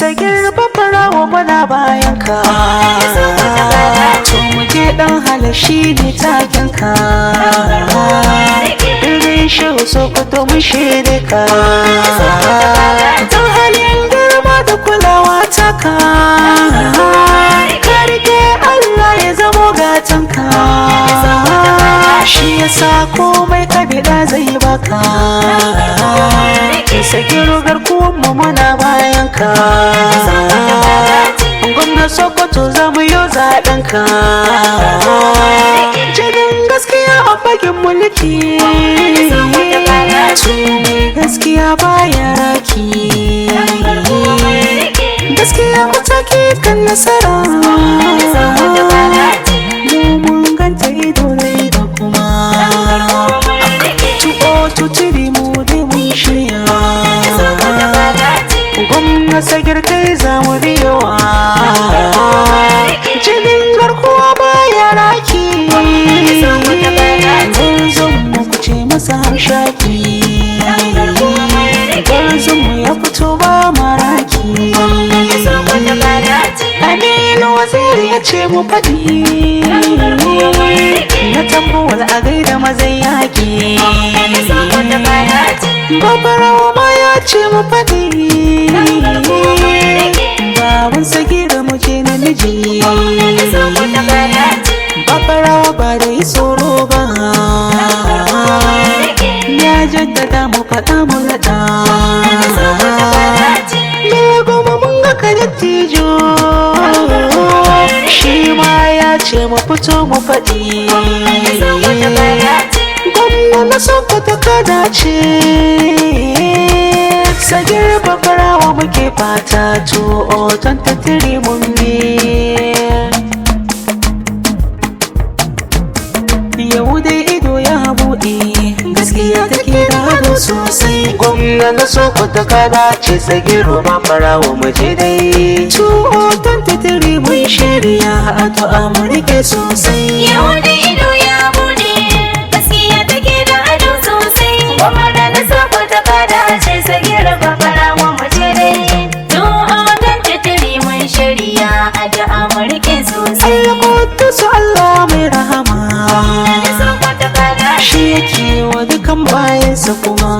Sagir babarawa muna bayan ka, to muje dan halashi ne taken ka. Irin shehu Sokoto mun shaide ka, don halin girma da kulawa ta ka. Ka rike Allah ya zamo gatan ka, shi yasa komai ka bida zai baka. Sagir garkuwan mu muna bayan ka, gwamnan Sokoto za mu yi zaɓen ka. Jinin gaskiya a fagen mulki, tuni gaskiya baya raki. Gaskiya mataki kan nasara, mu mun ganta ido da ido kuma. Tu'o tuturi mu dai mun shirya, gwamnan Sagir kai za mu biyowa. Jinin garkuwa baya raki, gwarzon mu kuce masa hamshaki. Gwarzon mu ya fito ba maraki. Aminu Waziri ya ce mu faɗi, na tambawar a gaida mazan yaƙi. Babarawa ma ya ce mu faɗi, baban Sagira mu je namiji. Babarawa ba da yi tsoro ba, ya jaddada mu faɗa mu naɗa. Me goma mun ga ka dattijo, shi ma ya ce mu fito mu faɗi. Gwamna na Sokoto ka dace, Sagir babarawa muke fata, to otan tattiri mun bi. Yau dai ido ya buɗe, gaskiya take da hado sosai. Gwamna na Sokoto ka dace, Sagir babarawa mu je dai. To otan tattiri mun shirya, addu'a mu rike sosai. Yau dai ido ya buɗe, gaskiya take da hado sosai. Gwamna na Sokoto ka dace, Sagir babarawa mu je dai. To otan tattiri mun shirya, addu'a mu rike sosai. Allah kudusu Allah mai rahama, shi yake wa dukan bayansa kuma.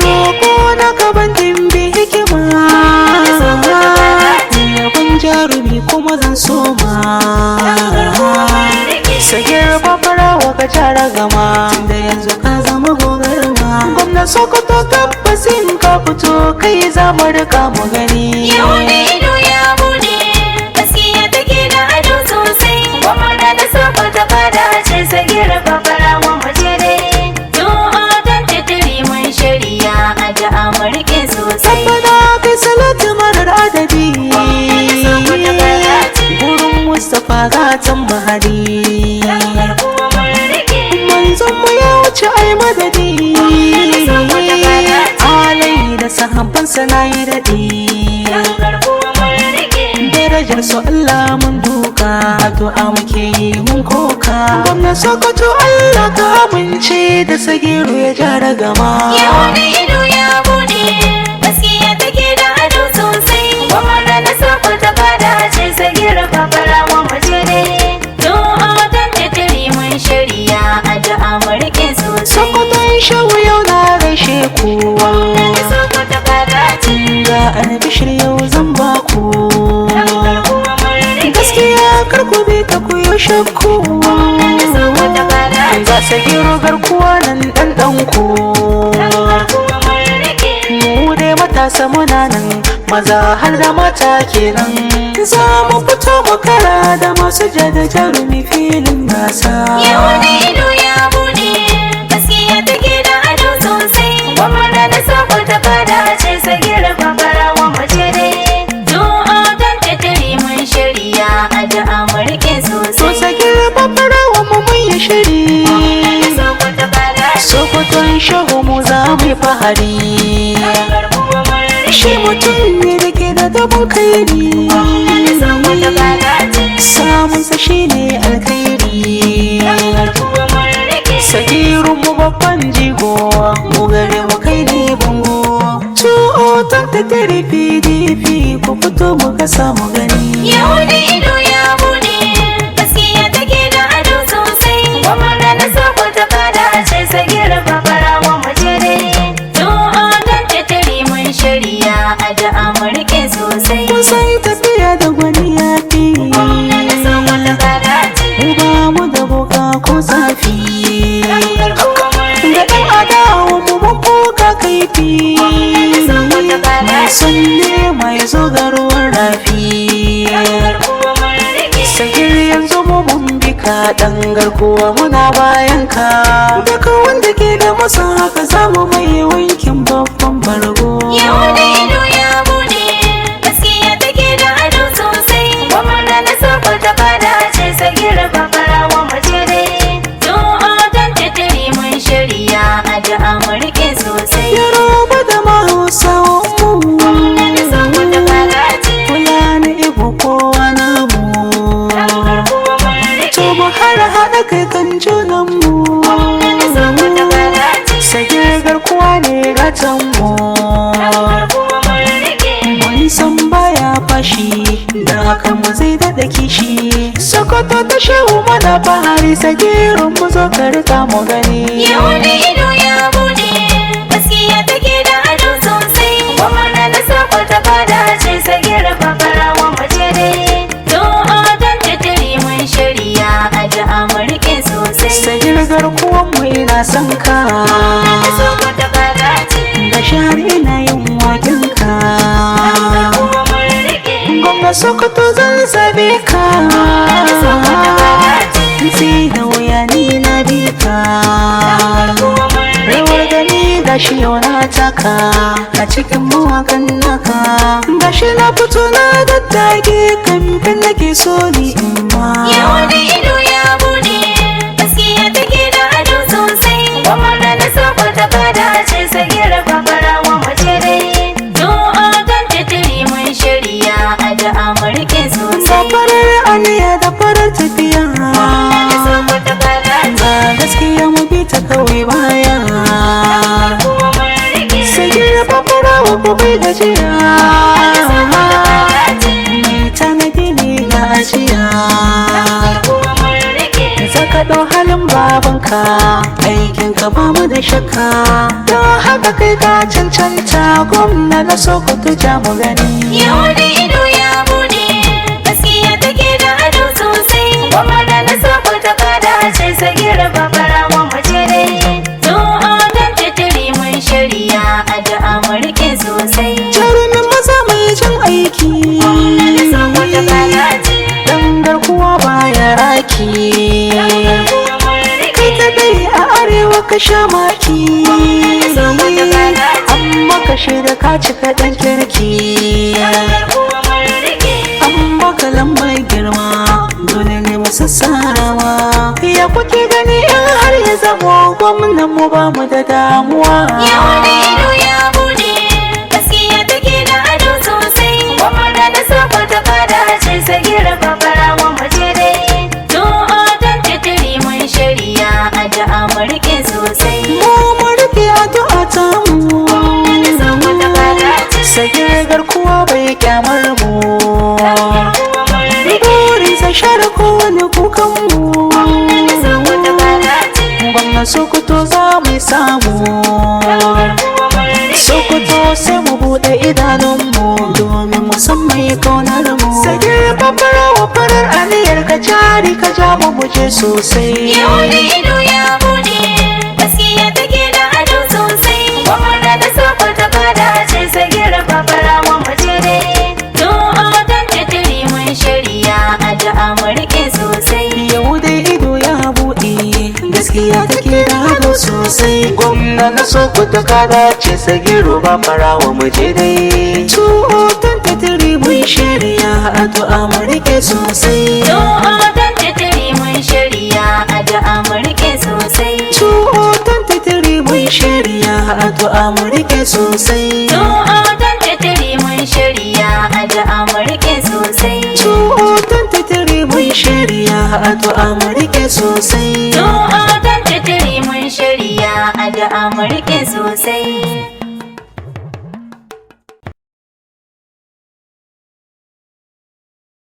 Roƙo na gaban dimbi hikima, yabon jarumi kuma zan soma. Sagir babarawa ka tara gama, da yanzu ka zama gogarma. Gwamnan Sokoto tabbasin ka fito, kai za mu rika mu gani. Yau da ido ya buɗe, gaskiya take da ado sosai. Gwamna na Sokoto ka dace, Sagir babarawa mu je dai. To otan tattiri mun shirya, addu'a mu rike sosai. Tabbata kai salatu marar adadi, gurin Mustapha gatan Bahari. Manzon mu ya wuce ai madadi, alai da sahabbansa na yi daɗi. Darajar su Allah mun duka, addu'a muke yi mun koka. Gwamnan Sokoto Allah ka amince da Sagiru ya jara gama. Yau da ido ya buɗe, gaskiya take da ado sosai. Gwamna na Sokoto ka dace, Sagir babarawa mu je dai. To otan tattiri mun shirya, addu'a mu rike sosai. Sokoto shawu yau na gaishe ku, Na Sokoto ka dace, ga albishir yau zan baku. Gaskiya kar ku bi ta ku yi shakku, ga Sagiru garkuwa nan ɗan ɗanku. Mu dai matasa muna nan, maza har da mata kenan. Za mu fito mu kara da masu jada jarumi filin gasa. yau da ido ya buɗe, gaskiya take da ado sosai. Gwamna na Sokoto ka dace, Sagir babarawa mu je dai. To otan tattiri mun shirya, addu'a mu rike So sosai. Sagir babarawa mu mun yi shiri, Na Sokoto ka dace, Sokoton shahu mu za mu yi fahari. Shi mutum ne da ke da dabon kairi, samunsa shi ne alkhairi. Sagirun mu babban jigo, mu gare mu kai ne bango. tantare PDP ku fito muka samu gani. Yau da ido ya bude, gaskiya take da ado sosai. Gwamna na Sokoto kada ce Sagir Fafarawa mu je dai. To a tantare mun shirya a da Amurke sosai. Kun sai tafiya da gwani ya fi. Gwamna na Sokoto kada ce. Ba mu da boka ko zafi. Da ɗan adawa mu mun boka kaifi. Mai sanne mai zogarwar rafi. Sagir yanzu mu mun bi ka ɗan garkuwa muna bayan ka. Daga wanda ke da masa haka za mu mai wankin babban bargo. Yau da ido ya bude, gaskiya take da ado sosai. Gwamna na Sokoto kada ce Sagir Fafarawa mu je dai. To a tantare mun shirya a da Amurke sosai. Yoruba da Hausawan mu. Gwamna na Sokoto kada ce. Fulani Igbo kowa namu. To mu har haɗa kai kan junan mu. Gwamna na Sokoto kada ce. Sagir garkuwa ne gatan mu. Mun san baya fashi da haka mu zai daɗa kishi. Sokoto ta shehu mana bahari Sagirun mu zo ka rika mu gani. Yau da ido ya bude, gaskiya take da ado sosai. Gwamna na Sokoto kada ce Sagir Fafarawa mu je dai. To a tantare mun shirya a da Amurke sosai. Sagir garkuwan mu ina son ka. Na Sokoto kada ce. Da shari ina yin waken ka. Gwamna Sokoto zan zabe ka. Sai da wuya ni na bi ka. Rawar gani gashi yau na taka a cikin mawakan naka. Gashi na fito na daddage kamfen nake so ni in ma. Yau da ido ya bude, gaskiya take da ado sosai. Gwamna na Sokoto kada ce Sagir Fafarawa mu je dai. To a tantare mun shirya a da Amurke Da sosai. farar aniya da farar tafiya. Na Sokoto kada ce. Ba gaskiya mu bi ta kawai baya. Sagir Fafarawa ku bai gajiya. Mai tanadi ne ga ajiya. Zaka ɗau halin babanka, aikinka ba mu da shakka. Don haka kai ka cancanta gwamna na Sokoto ja mu gani. Yau da ido ya bude, gaskiya take da ado sosai. Gwamna na Sokoto kada ce Sagir Fafarawa mu je dai. To a tantare mun shirya a da Amurke sosai. Jarumin maza mai jin aiki. Na Sokoto kada ce. Dan garkuwa baya raki. Kai kadai a arewa ka sha maki. Amma ka shaida ka cika ɗan kirki. An baka lambar girma, dole ne mu sassarawa. Ya kuke gani in har ya zamo gwamnan mu ba mu da damuwa. Yau da ido ya bude, gaskiya take da ado sosai. Gwamna na Sokoto kada ce Sagir Fafarawa mu je dai. To a tantare mun shirya a da Amurke sosai. Mu rike addu'a ta mu. Na Sokoto kada ce. Sagir garkuwa bai kyamar mu. Burinsa share kowane kukan mu. Na Sokoto kada ce. Gwamnan Sokoto za mu samu. Sokoto sai mu buɗe idanunmu domin mu san mai kaunar mu. Sagir Fafarawa farar aniyar ka jari ka ja mu muje sosai. Yau da ido ya bude, gaskiya take da ado sosai. Gwamna na Sokoto kada ce Sagir Fafarawa mu je dai. To a tantare mun shirya a da Amurke sosai. Yau dai ido ya buɗe gaskiya take da hado sosai. Gwamna na Sokoto kada ce Sagiru Fafarawa mu je dai. 2023 mun shirya addu'a mu rike sosai. To a tantare mun shirya a da Amurke sosai. 2023 mun shirya addu'a mu rike sosai. To a tantare mun shirya a da Amurke sosai. 2023 mun shirya addu'a mu rike sosai. To a tantare mun shirya a da Amurke sosai.